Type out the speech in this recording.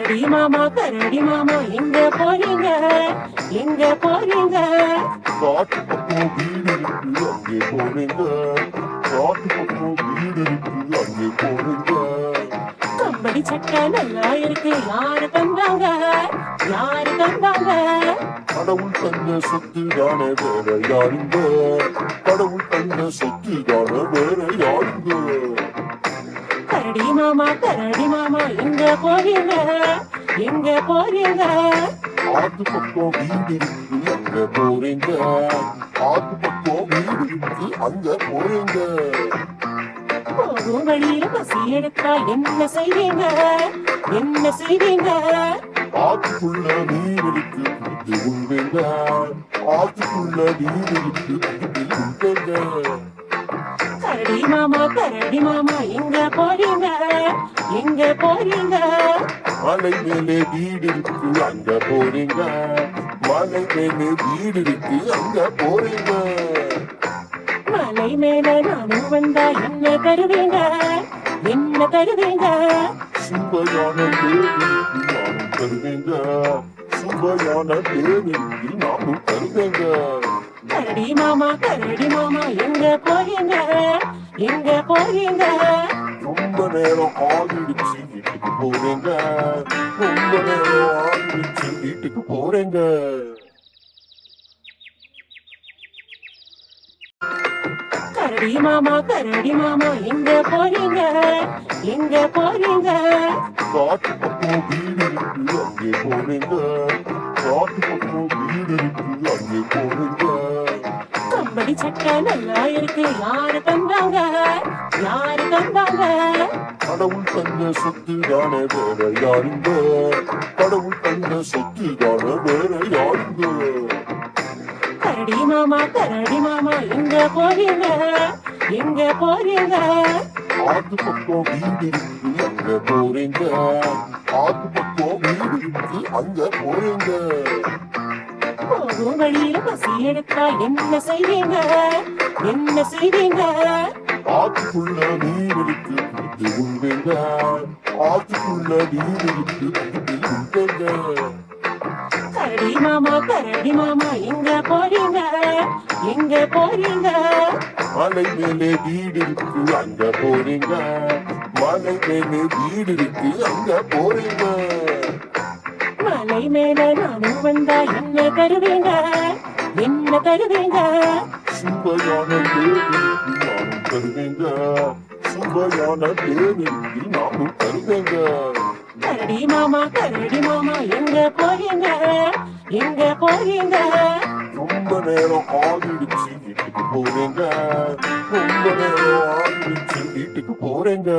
கரடி மாமா எங்க போறீங்க எங்க போறீங்க? காட்டு பக்கம் வீடு இருக்கு அங்கே போறீங்க. காட்டு பக்கம் வீடு இருக்கு அங்கே போறீங்க. கம்பளி சட்டை நல்லா இருக்கு யாரு தந்தாங்க யாரு தந்தாங்க? கடவுள் தந்த சொத்து தானே வேற யாருங்க? கடவுள் தந்த சொத்து தானே வேற யாருங்க? கரடி மாமா எங்க போறீங்க எங்க போறீங்க? ஆத்து பக்கம் வீடு இருக்கு அங்க போறீங்க. ஆத்து பக்கம் வீடு இருக்கு அங்க போறீங்க. போகும் வழியில பசி எடுத்தா என்ன செய்வீங்க என்ன செய்வீங்க? ஆத்துக்குள்ள நீர் இருக்கு குடித்து உண்பீங்க. ஆத்துக்குள்ள நீர் இருக்கு குடித்து உண்பீங்க. கரடி மாமா எங்க போறீங்க எங்க போறீங்க? மலை மேலே வீடு இருக்கு அங்க போறீங்க. மலை மேலே வீடு இருக்கு அங்க போறீங்க. மலை மேல நானும் வந்தா என்ன தருவீங்க என்ன தருவீங்க? சுவையான தேவிக்கு நானும் தருவேங்க. சுவையான தேவிக்கு நானும் தருவேங்க. கரடி மாமா எங்க போறீங்க எங்க போறீங்க? ரொம்ப நேரம் ஆகிடுச்சு வீட்டுக்கு போறேங்க. ரொம்ப நேரம் ஆகிடுச்சு வீட்டுக்கு போறேங்க. கரடி மாமா எங்க போறீங்க எங்க போறீங்க? காட்டு பக்கம் வீடு இருக்கு அங்கே போறேங்க. காட்டு பக்கம் வீடு இருக்கு அங்கே போறேங்க. கம்பளி சட்டை நல்லா இருக்கு யாரு தந்தாங்க யாரு தந்தாங்க? கடவுள் தந்த சொத்து தானே வேற யாருங்க? கடவுள் தந்த சொத்து தானே வேற யாருங்க? கரடி மாமா எங்க போறீங்க எங்க போறீங்க? ஆத்து பக்கம் வீடு இருக்கு அங்க போறீங்க. ஆத்து பக்கம் வீடு இருக்கு அங்க போறீங்க. போகும் வழியில பசி எடுத்தா என்ன செய்வீங்க என்ன செய்வீங்க? ஆத்துக்குள்ள நீர் இருக்கு குடித்து உண்பீங்க. ஆத்துக்குள்ள நீர் இருக்கு குடித்து உண்பீங்க. கரடி மாமா எங்க போறீங்க எங்க போறீங்க? மலை மேலே வீடு இருக்கு அங்க போறீங்க. மலை மேலே வீடு இருக்கு அங்க போறீங்க. மலை மேல நானும் வந்தா என்ன தருவீங்க என்ன தருவீங்க? சுவையான தேவிக்கு நானும் தருவேங்க. சுவையான தேவிக்கு நானும் தருவேங்க. கரடி மாமா எங்க போறீங்க எங்க போறீங்க? ரொம்ப நேரம் ஆகிடுச்சு வீட்டுக்கு போறேங்க. ரொம்ப நேரம் ஆகிடுச்சு வீட்டுக்கு போறேங்க.